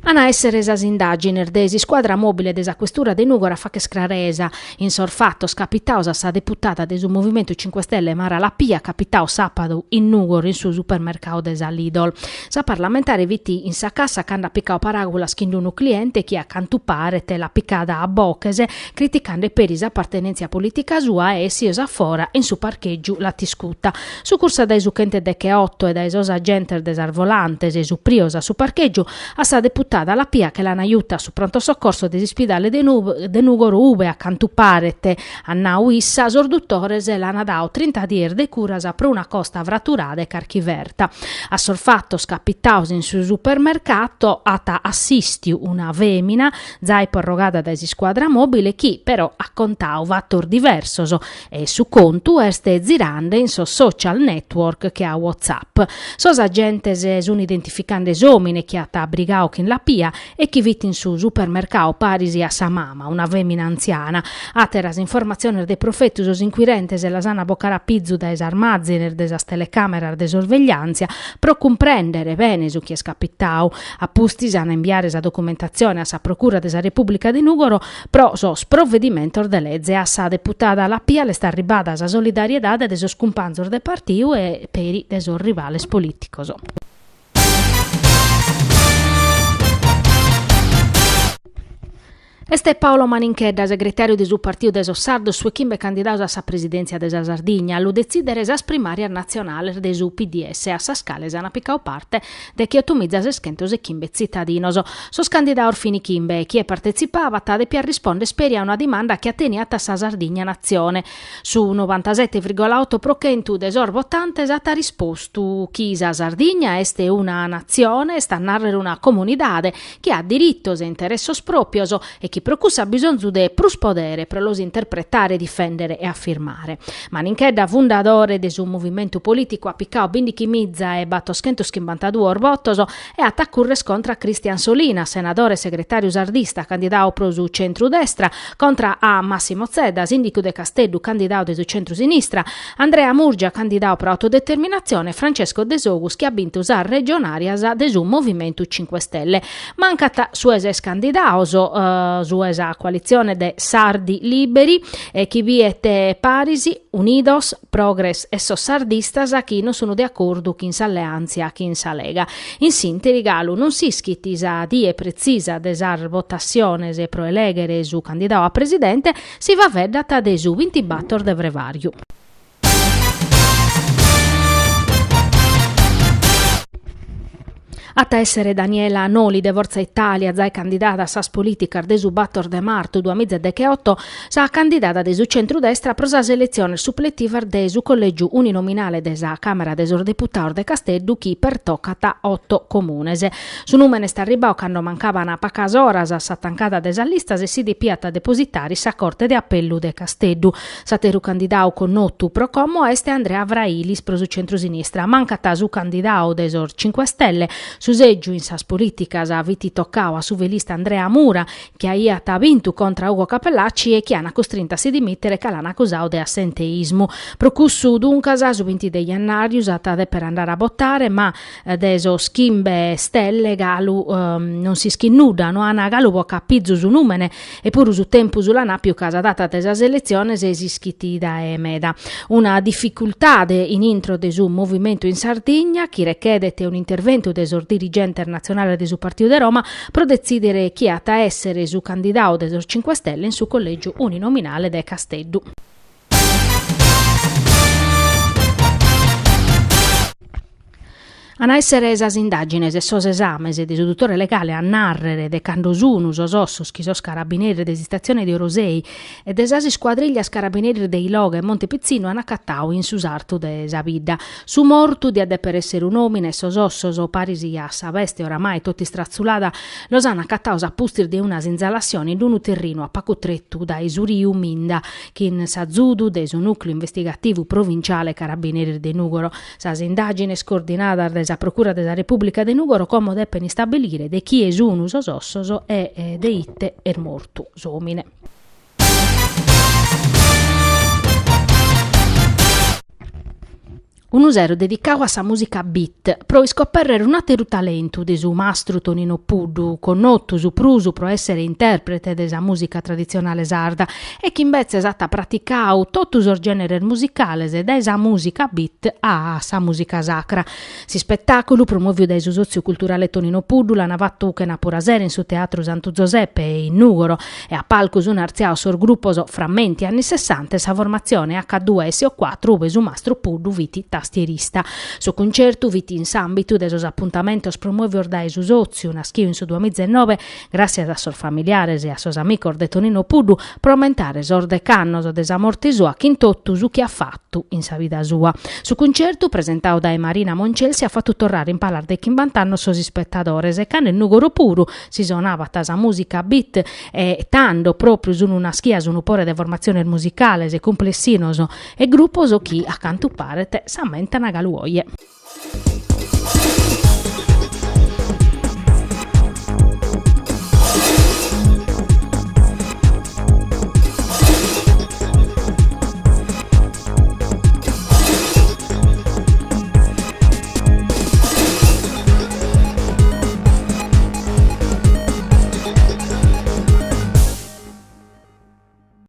Ana essere esas indagini desi squadra mobile desa questura de Nugora fa che scraresa in sorfatto scapitausa sa deputata desu Movimento 5 Stelle Mara Lapia capitao sabato in Nugor in su supermercato desa Lidl. Sa parlamentare viti in sa cassa canda piccao paragula schindunu cliente chi a cantupare te la piccada a Bochese criticando per isa appartenenza politica sua e si osa fora in su parcheggio la tiscutta. Su corsa dai su chente de che 8 e dai sosa gente desarvolantes e su priosa su parcheggio a sa deputata la Pia che l'hanno aiuta su pronto soccorso dell'ospedale de Nugor ube a cantuparete a Nauissa sorduttore se l'hanno dato 30 dir de curasa per una costa vraturada e carchiverta. A sorfatto scappitaus in su supermercato ata assistiu una femina zai prorogata da squadra mobile chi però accontau vattor diversoso e su contu este zirande in so social network che ha WhatsApp. Sosa gente se sun identificando esomine chi ata abrigau in la Pia e chi vit in su supermercato parisi a sa mama, una femina anziana. Ateras informazioni de profetus inquirentes e lasana bocara pizzu da esarmazziner desa telecamera de sorveglianza pro comprendere bene su chi è scappitau. Appusti sana inviare sa documentazione a sa procura desa Repubblica di Nugoro pro so sprovvedimento de legge a sa deputata la Pia le sta ribada sa solidarietà de so scumpanzor de partiu e peri de so rivales politicos. Este Paolo Maninchedda, segretario di su partito de Sardo, su chimbe candidato a sa presidenza de sa Sardegna, lo decidere esas primaria nazionale de su PDS a sa scala sana piccao parte de chi ottomizza se schentos e chimbe cittadinoso. Sos candidato Orfini Chimbe, chi partecipava tade per rispondere speria a una domanda che atteniata a sa Sardegna nazione. Su 97,8% desor votante esata risposto chi sa Sardegna este una nazione, sta a narrare una comunidade che ha dirittos e interessos propioso e chi procussa bisogno de plus podere per los interpretare, difendere e affirmare. Maninchedda, fondatore de su movimento politico appiccao Bindichimizza e batto 152 votos e attaccurre scontra Cristian Solina, senatore e segretario sardista, candidato pro su centro-destra, contra a Massimo Zedda, sindaco de Casteddu, candidato de su centro-sinistra, Andrea Murgia, candidato pro autodeterminazione, Francesco De Sogus, che ha vinto sa regionarias de su Movimento 5 Stelle. Mancata su eses candidato su esa coalizione de Sardi Liberi e chi viete Parisi, Unidos, Progress e sos sardistas a chi non sono di accordo chi in sa alleanza chi in sa lega. In sintesi Galu non si schittisa die precisa desar votazione se pro elegere su candidato a presidente si va vedata de su 20 battor de Vrevariu. Atta essere Daniela Noli de Forza Italia, zai candidata a sas politica de su battor de marto 2018, sa candidata de su centrodestra pro sa selezione suppletiva de su collegio uninominale de sa Camera de sos Deputados de Casteddu chi per toccata 8 comunese. Su numene sta arribao quando mancavano a pacas oras a sa tancata de sa lista se si depiata depositari sa Corte de Appellu de Casteddu. Sateru candidau con notu pro como este Andrea Vrailis pro su centrosinistra. Mancata su candidau de sos 5 Stelle su seggio in sas politicas a viti toccao a su velista Andrea Mura che ha vinto contro Ugo Capellacci e che hanno costrinto a si dimettere che l'hanno accusato di assenteismo. Procussu duncas su 20 de jannario usata per andare a votare ma deso schimbe stelle Galu non si schinnuda no ana Galu può capizzo su numene e pure su tempo sulla napio casa data desa selezione se esischitti da emeda. Una difficoltà in intro de su movimento in Sardegna chi richiedete un intervento desor dirigente nazionale de su partito de Roma pro decidere chi ha ta essere su candidato de 5 Stelle in su collegio uninominale de Casteddu. Ana essere esas indagines e sos esames di dottore legale a narrere de candosunu sos ossos chi sos carabinieri de stazione di Orosei e de esas squadriglias carabinieri de Iloga e Montepizzino hanno accattau in susartu de Sabidda. Su mortu di adde per essere un omine sos ossos o parisi a sa veste oramai tutti strazzulada los hanno accattau a pustir de unas inzalazioni in un terrino a pacutrettu da Isuriu Minda che in Sazudu de su nucleo investigativo provinciale carabinieri de Nugoro. Sas indagines coordinata de a Procura della Repubblica de Nugoro come deppen stabilire de chi es unu sos ossos e de itte er mortu somine. Un usero dedicato a sa musica beat, pro iscoperrere un atteru talentu de su mastru Tonino Puddu, connottu su prusu pro essere interprete de sa musica tradizionale sarda, e chi invece esatta praticau totus os generes musicales e da sa musica beat a sa musica sacra. Si spettaculu promoviu da su sozio culturale Tonino Puddu la navattu che napurasera in su teatro Santo Giuseppe in Nugoro e a palcus un arziao sor gruppos frammenti anni 60 sa formazione H2SO4 uve su mastru Puddu viti tastierista. Su concerto viti in sambitu de sos appuntamentos promovior da su sozio naschiu in su 2009 grazie a sos familiares e a sos amicos de Tonino Puddu pro aumentare sos decannos de sa morte sua chintottu su chi ha fatto in sa vida sua. Su concerto presentau da Marina Moncel si ha fatto tornare in palar de chimbantanno sos spettadores e cane Nugoro puru si sonava ta sa musica beat e tando proprio su una schia su un upore de formazione musicale e complessinoso e gruppo so chi a cantu parete s'ammenta na galuoie.